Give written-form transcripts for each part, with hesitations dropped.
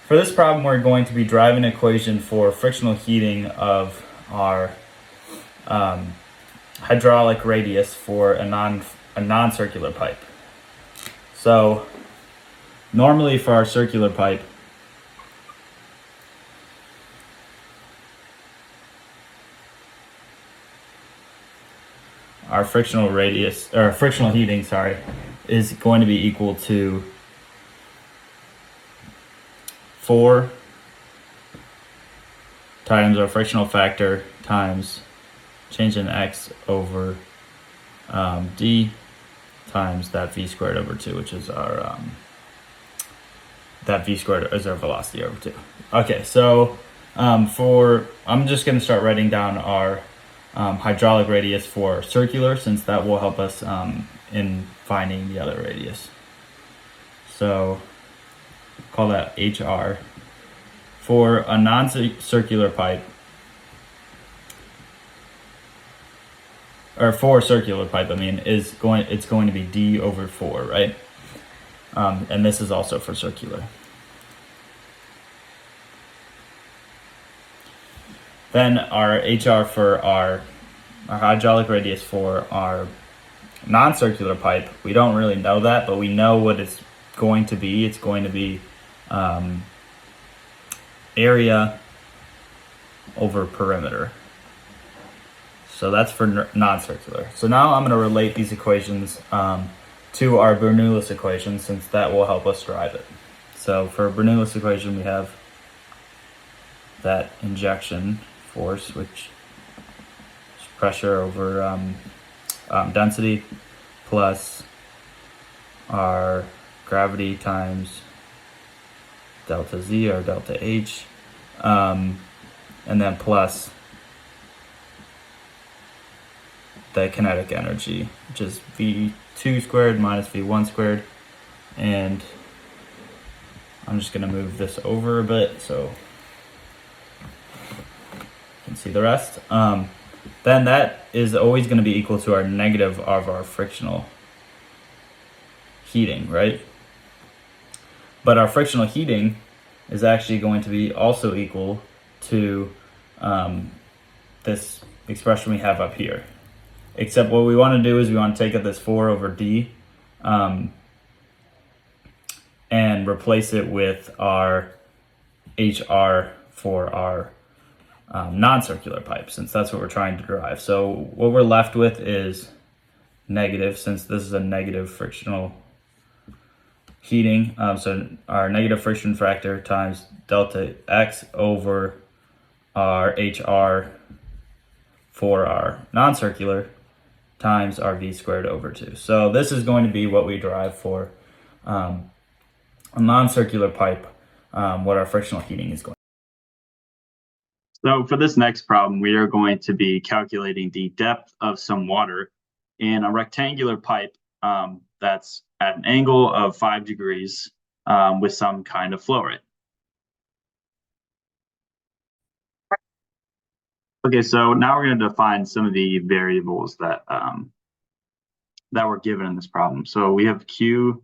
For this problem, we're going to be driving an equation for frictional heating of our hydraulic radius for a non-circular pipe. So normally for our circular pipe, our frictional radius, or frictional heating, is going to be equal to 4 times our frictional factor times change in x over d times that v squared over 2, which is our that v squared is our velocity over 2. Okay, so I'm just going to start writing down our hydraulic radius for circular, since that will help us in finding the other radius. So call that HR. For a non-circular pipe, or for a circular pipe, it's going to be d over 4, right? And this is also for circular. Then our HR for our hydraulic radius for our non-circular pipe, we don't really know that, but we know what it's going to be. It's going to be area over perimeter. So that's for non-circular. So now I'm going to relate these equations to our Bernoulli's equation, since that will help us derive it. So for Bernoulli's equation, we have that injection force, which is pressure over density, plus our gravity times delta Z or delta H, and then plus the kinetic energy, which is V2 squared minus V1 squared. And I'm just going to move this over a bit so you can see the rest. Then that is always going to be equal to our negative of our frictional heating, right? But our frictional heating is actually going to be also equal to this expression we have up here. Except what we want to do is we want to take up this 4 over d and replace it with our HR for our non-circular pipe, since that's what we're trying to derive. So what we're left with is negative, since this is a negative frictional heating. So our negative friction factor times delta x over our HR for our non-circular times our v squared over 2. So this is going to be what we derive for a non-circular pipe, what our frictional heating is going to be. So for this next problem, we are going to be calculating the depth of some water in a rectangular pipe that's at an angle of 5 degrees with some kind of flow rate. Okay, so now we're going to define some of the variables that that were given in this problem. So we have Q,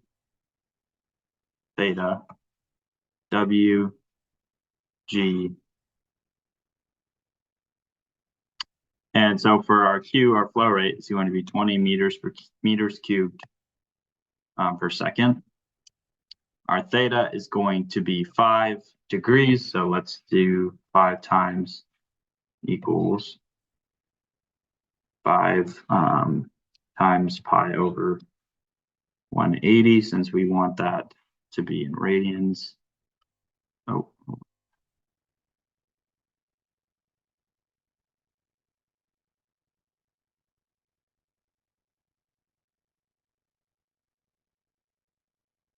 theta, W, G. And so for our Q, our flow rate is going to be 20 meters cubed per second. Our theta is going to be 5 degrees. So let's do 5 times equals 5 times pi over 180, since we want that to be in radians. Oh.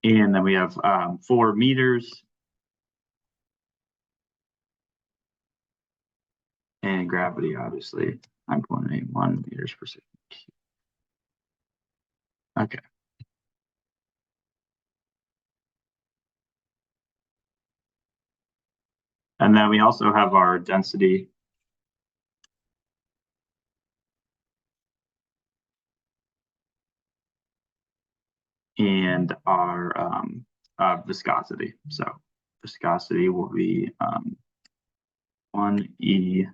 And then we have 4 meters. And gravity, obviously, 9.81 meters per second. Okay. And then we also have our density. And our viscosity. So viscosity will be 1E3.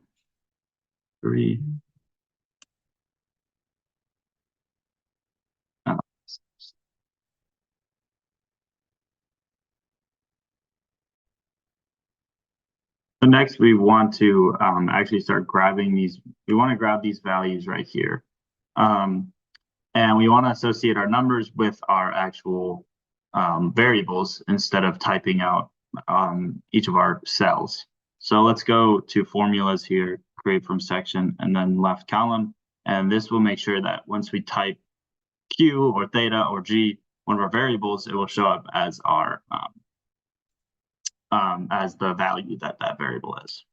So next we want to actually start grabbing these. We want to grab these values right here. And we want to associate our numbers with our actual variables instead of typing out each of our cells. So let's go to formulas here, create from section, and then left column. And this will make sure that once we type Q or theta or G, one of our variables, it will show up as our as the value that that variable is.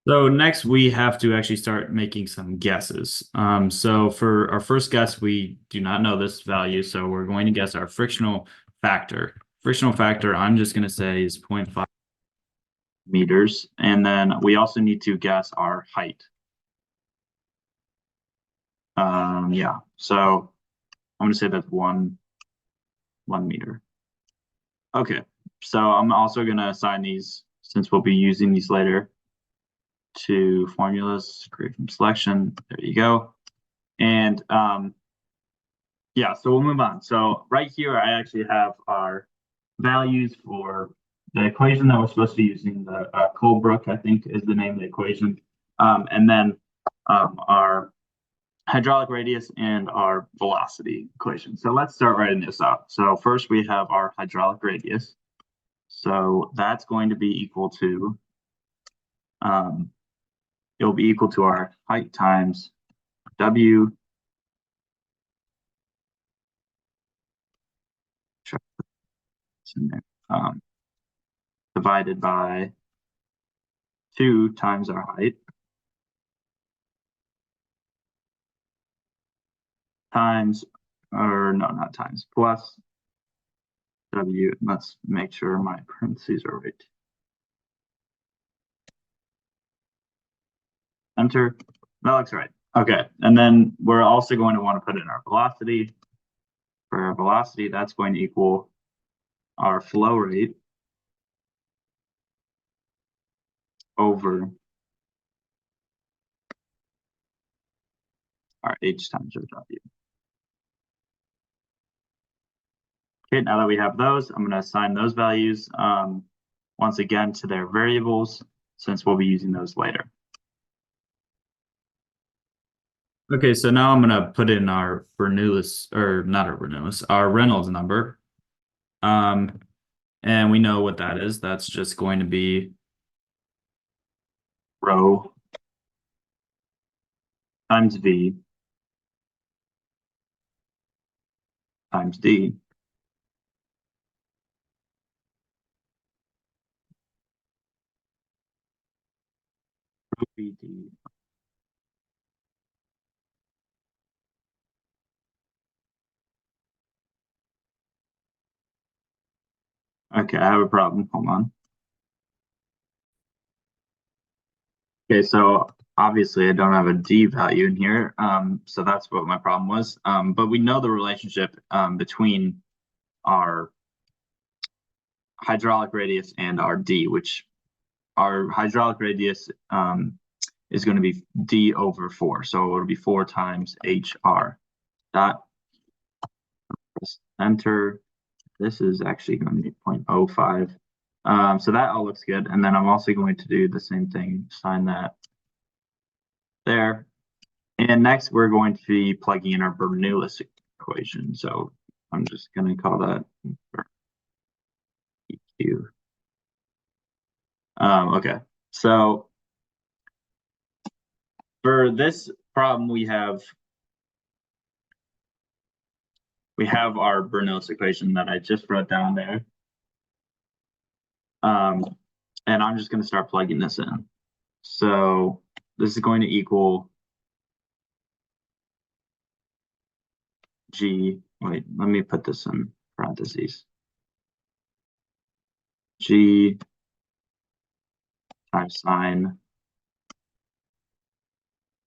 So next we have to actually start making some guesses. So for our first guess, we do not know this value, so we're going to guess our frictional factor. Frictional factor, I'm just going to say is 0.5 meters. And then we also need to guess our height. Yeah, so I'm going to say that's one meter. Okay, so I'm also going to assign these, since we'll be using these later, to formulas, create from selection. There you go. And yeah, so we'll move on. So right here, I actually have our values for the equation that we're supposed to be using. The Colebrook, I think, is the name of the equation. And then our hydraulic radius and our velocity equation. So let's start writing this out. So first we have our hydraulic radius. So that's going to be equal to, it'll be equal to our height times W divided by 2 times our height times, or no, not times, plus W. Let's make sure my parentheses are right. Enter. That looks right. Okay, and then we're also going to want to put in our velocity. For our velocity, that's going to equal our flow rate over our H times our W. Okay, now that we have those, I'm going to assign those values once again to their variables, since we'll be using those later. Okay, so now I'm going to put in our Bernoullis, or not our Bernoullis, our Reynolds number. And we know what that is. That's just going to be rho times V times D. Rho V D. Okay, I have a problem. Hold on. Okay, so obviously I don't have a D value in here. So that's what my problem was. But we know the relationship between our hydraulic radius and our D, which our hydraulic radius is going to be D over 4. So it'll be 4 times HR dot. Press enter. This is actually going to be 0.05. So that all looks good. And then I'm also going to do the same thing, sign that there. And next we're going to be plugging in our Bernoullis equation. So I'm just going to call that EQ. Okay, so for this problem we have our Bernoullis equation that I just wrote down there. And I'm just going to start plugging this in. So this is going to equal G, wait, let me put this in parentheses. G times sine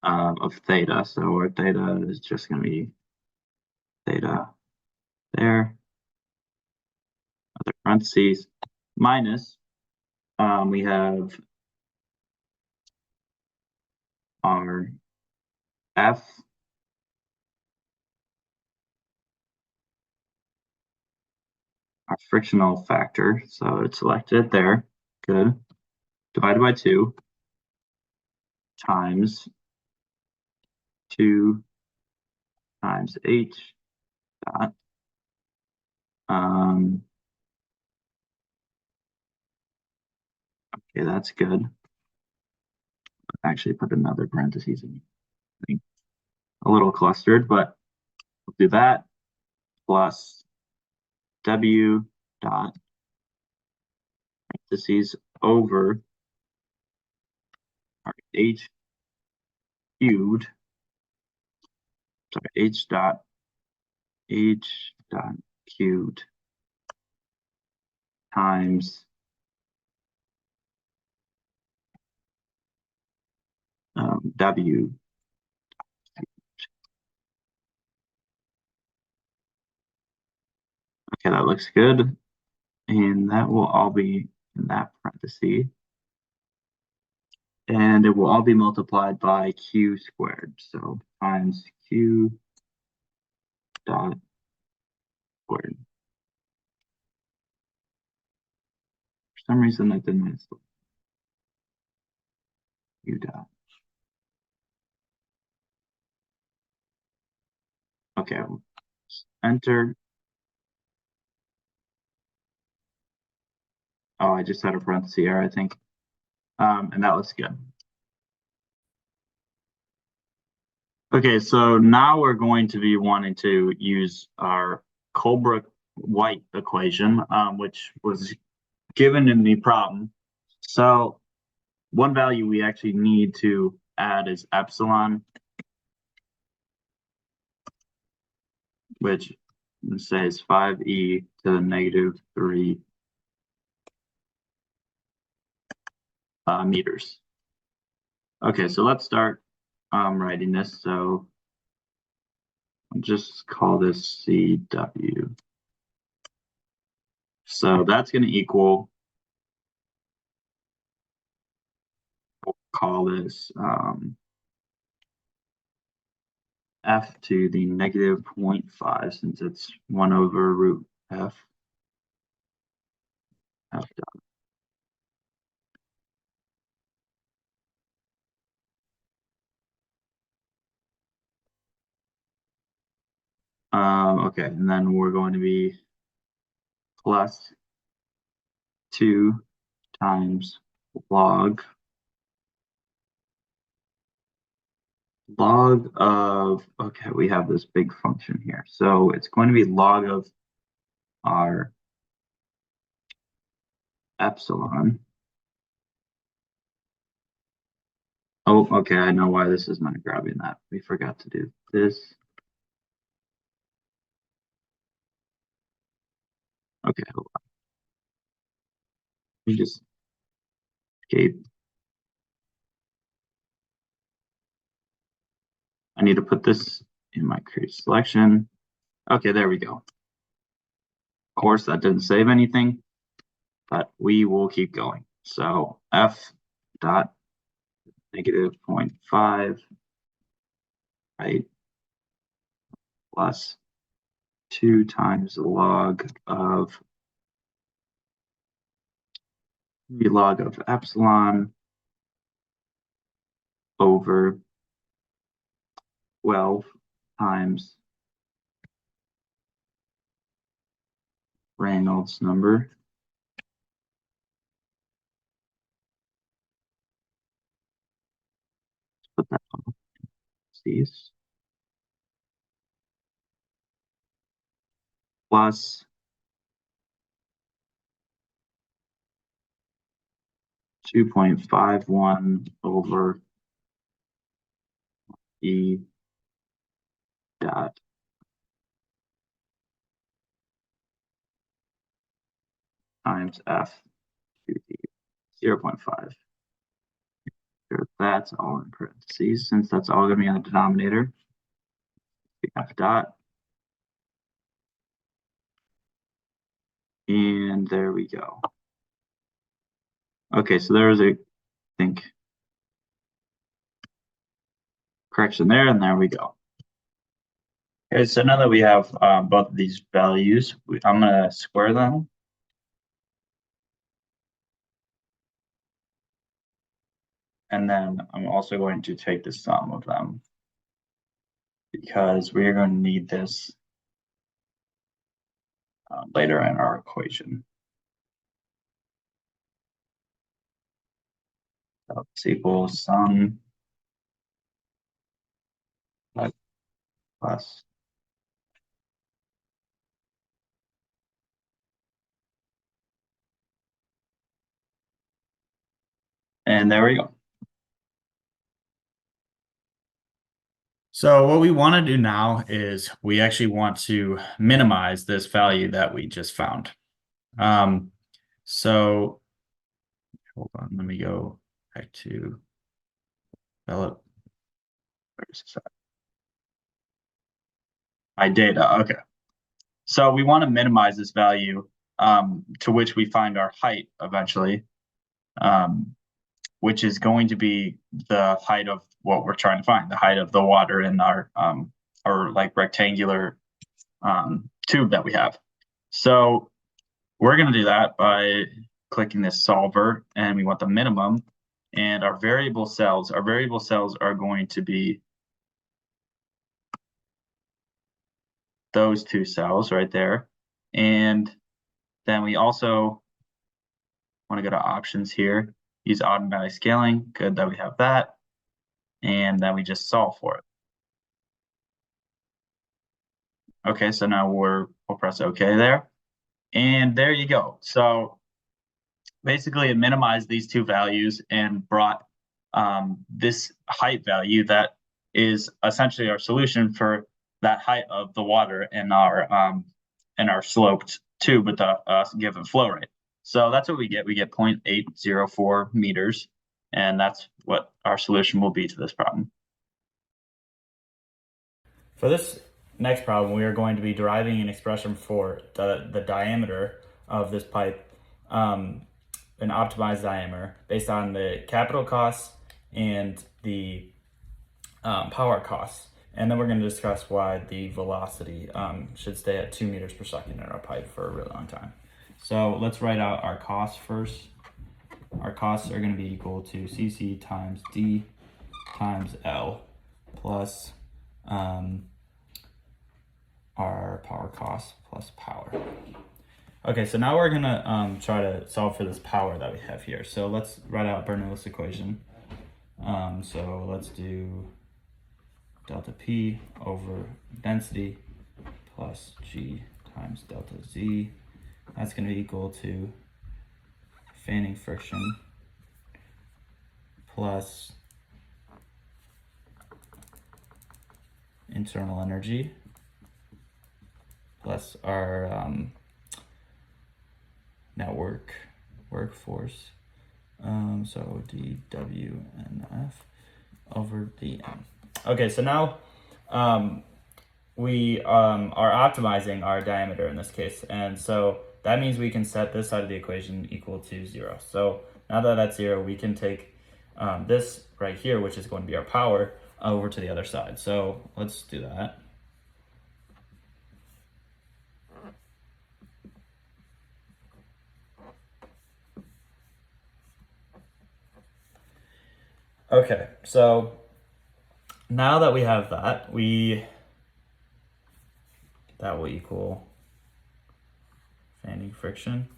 of theta. So our theta is just going to be theta there, other parentheses, minus, we have our F our frictional factor, so it's selected there, good, divided by 2 times 2 times H dot, okay, that's good. Actually put another parentheses in, I think a little clustered, but we'll do that, plus W dot parentheses over our H cubed, sorry, H dot cubed times W. Okay, that looks good. And that will all be in that parenthesis. And it will all be multiplied by Q squared. So times Q dot squared. For some reason that didn't install Q dot. Okay, enter. Oh, I just had a parenthesis error, I think. And that looks good. Okay, so now we're going to be wanting to use our Colebrook-White equation, which was given in the problem. So one value we actually need to add is epsilon, which let's say is 5e to the negative 3 meters. Okay, so let's start writing this. So I'll just call this CW. So that's going to equal, we'll call this F to the negative 0.5, since it's 1 over root F. F dot. Okay, and then we're going to be plus 2 times log of, okay, we have this big function here. So it's going to be log of our epsilon. Oh, okay, I know why this is not grabbing that. We forgot to do this. Okay, hold on. We just escape. I need to put this in my create selection. Okay, there we go. Of course, that didn't save anything, but we will keep going. So F dot negative 0.5, right, plus 2 times the log of epsilon over 12 times Reynolds number. Put that on these. Plus 2.51 over E dot times F to the 0.5. Sure, that's all in parentheses, since that's all going to be on the denominator. F dot And there we go. Okay, so there was a, I think, correction there, and there we go. Okay, so now that we have both of these values, I'm gonna square them. And then I'm also going to take the sum of them because we're going to need this later in our equation. So it's equals sum plus. And there we go. So what we want to do now is we actually want to minimize this value that we just found. So hold on, let me go back to develop. Where's this at? My data, okay. So we want to minimize this value to which we find our height eventually, which is going to be the height of what we're trying to find, the height of the water in our like rectangular tube that we have. So we're going to do that by clicking this solver, and we want the minimum, and our variable cells are going to be those two cells right there. And then we also want to go to options here, use automatic scaling. Good that we have that. And then we just solve for it. Okay, so now we'll press OK there. And there you go. So basically it minimized these two values and brought this height value that is essentially our solution for that height of the water in our sloped tube with the given flow rate. So that's what we get. We get 0.804 meters, and that's what our solution will be to this problem. For this next problem, we are going to be deriving an expression for the diameter of this pipe, an optimized diameter based on the capital costs and the power costs. And then we're going to discuss why the velocity should stay at 2 meters per second in our pipe for a really long time. So let's write out our costs first. Our costs are going to be equal to CC times D times L plus our power cost plus power. Okay, so now we're gonna try to solve for this power that we have here. So let's write out Bernoulli's equation. So let's do delta P over density plus G times delta Z. That's gonna be equal to fanning friction plus internal energy plus our network workforce. So dWNF over dN. Okay, so now we are optimizing our diameter in this case, and so that means we can set this side of the equation equal to 0. So now that that's 0, we can take this right here, which is going to be our power, over to the other side. So let's do that. Okay, so now that we have that, that will equal fanning friction.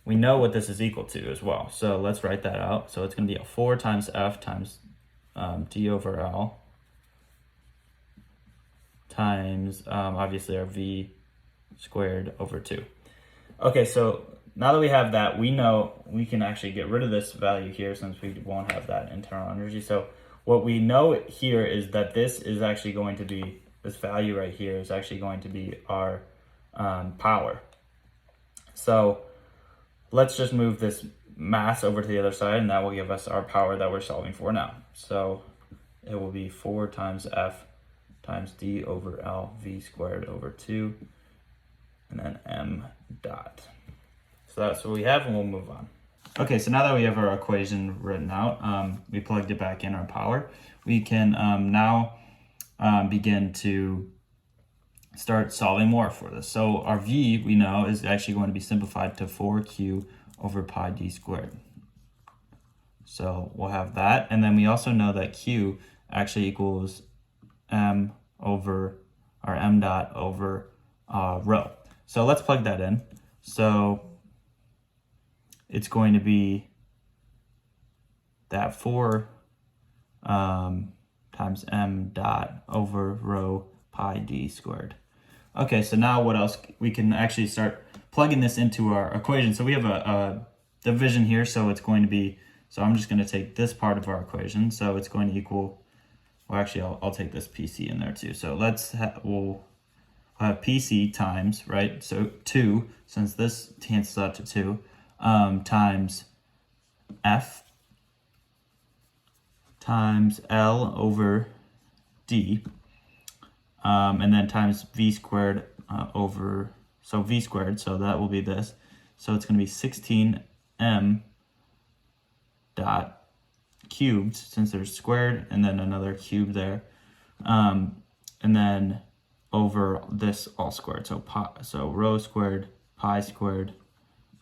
We know what this is equal to as well. So let's write that out. So it's going to be a 4 times F times D over L times, obviously, our V squared over 2. Okay, so now that we have that, we know we can actually get rid of this value here since we won't have that internal energy. So what we know here is that this is actually going to be, this value right here is actually going to be our power. So let's just move this mass over to the other side, and that will give us our power that we're solving for now. So it will be 4 times F times D over L V squared over 2 and then m dot. So that's what we have, and we'll move on. Okay, so now that we have our equation written out, we plugged it back in our power, we can now begin to start solving more for this. So our v, we know, is actually going to be simplified to 4q over pi d squared. So we'll have that, and then we also know that q actually equals m over, or m dot over rho. So let's plug that in. So it's going to be that 4 times m dot over rho pi d squared. Okay, so now what else? We can actually start plugging this into our equation. So we have a division here, so it's going to be, so I'm just going to take this part of our equation. So it's going to equal, well actually I'll take this PC in there too. So we'll have PC times, right? So 2, since this cancels out to 2, times F times L over D, and then times V squared over, so V squared, so that will be this. So it's going to be 16m dot cubed, since there's squared, and then another cube there, and then over this all squared, so rho squared, pi squared,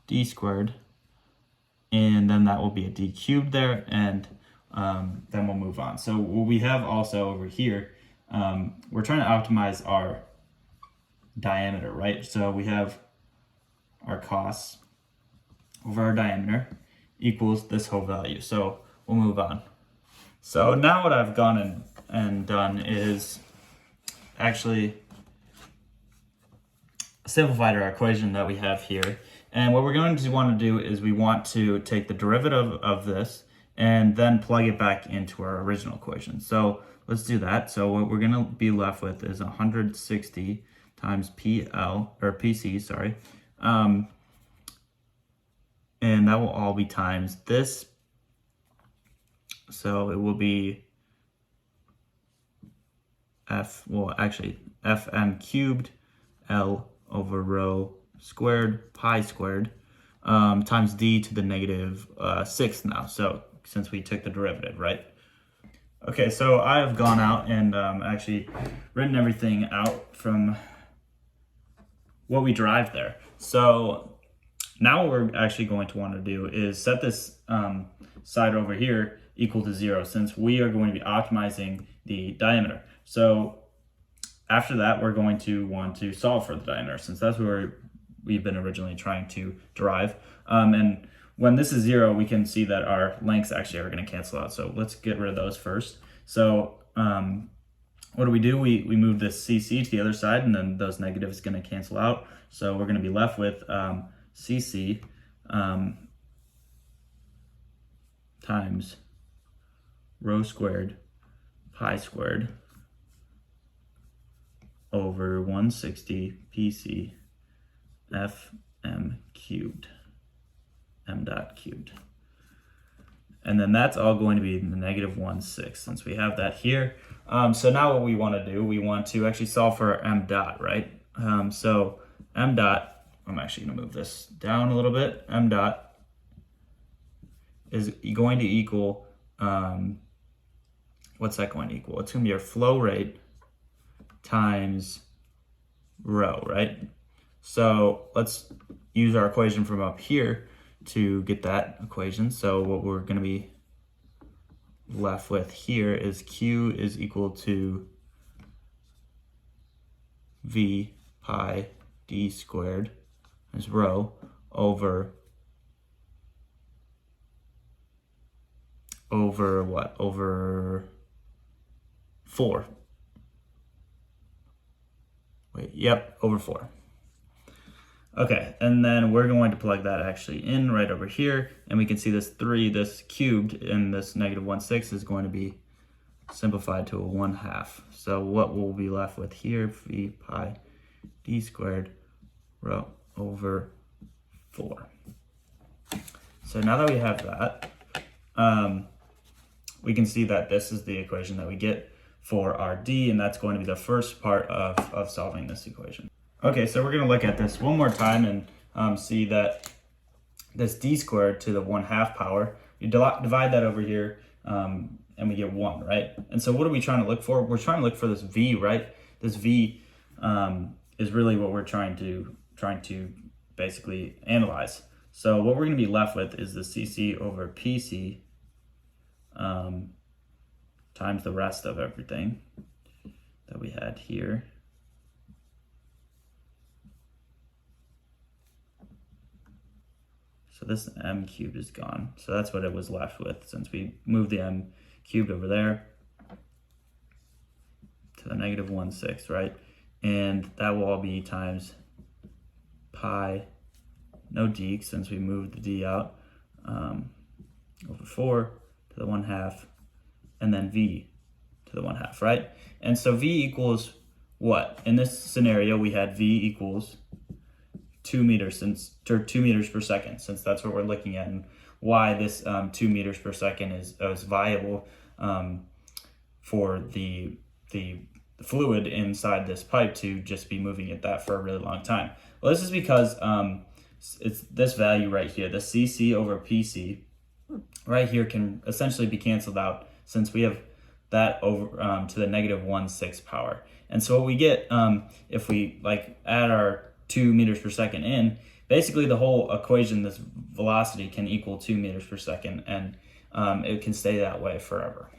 d squared, and then that will be a d cubed there, and then we'll move on. So what we have also over here, we're trying to optimize our diameter, right? So we have our cos over our diameter equals this whole value. So we'll move on. So now what I've gone and done is actually simplified our equation that we have here. And what we're going to want to do is we want to take the derivative of this and then plug it back into our original equation. So let's do that. So what we're going to be left with is 160 times PC, sorry. And that will all be times this. So it will be fm cubed L over rho squared pi squared times d to the negative 6th now. So since we took the derivative, right? Okay, so I have gone out and actually written everything out from what we derived there. So now what we're actually going to want to do is set this side over here equal to 0, since we are going to be optimizing the diameter. So after that, we're going to want to solve for the diameter, since that's where we've been originally trying to derive. And when this is 0, we can see that our lengths actually are going to cancel out. So let's get rid of those first. So what do? We move this CC to the other side, and then those negatives going to cancel out. So we're going to be left with CC times rho squared pi squared over 160 PC fm cubed, m dot cubed. And then that's all going to be the negative 1/6, since we have that here. So now what we want to do, we want to actually solve for our m dot, right? So m dot, I'm actually going to move this down a little bit. M dot is going to equal, what's that going to equal? It's going to be our flow rate times rho, right? So let's use our equation from up here to get that equation. So what we're going to be left with here is Q is equal to V pi d squared as rho over what? Over 4. Wait, yep, over 4. Okay, and then we're going to plug that actually in right over here, and we can see this 3, this cubed, and this negative 1/6 is going to be simplified to a 1/2. So what we'll be left with here, V pi d squared rho over 4. So now that we have that, we can see that this is the equation that we get for our d, and that's going to be the first part of solving this equation. Okay, so we're gonna look at this one more time and see that this d squared to the 1/2 power, you divide that over here, and we get 1, right? And so what are we trying to look for? We're trying to look for this v, right? This v is really what we're trying to basically analyze. So what we're going to be left with is the cc over pc times the rest of everything that we had here. So this m cubed is gone. So that's what it was left with since we moved the m cubed over there to the -1/6, right? And that will all be times pi, no d since we moved the d out, over 4 to the 1/2, and then v to the 1/2, right? And so v equals what? In this scenario, we had v equals 2 meters or 2 meters per second, since that's what we're looking at, and why this 2 meters per second is viable for the fluid inside this pipe to just be moving at that for a really long time. Well, this is because it's this value right here, the cc over pc, right here can essentially be canceled out since we have that over to the -1/6 power. And so what we get if we add our 2 meters per second in, basically the whole equation, this velocity can equal 2 meters per second, and it can stay that way forever.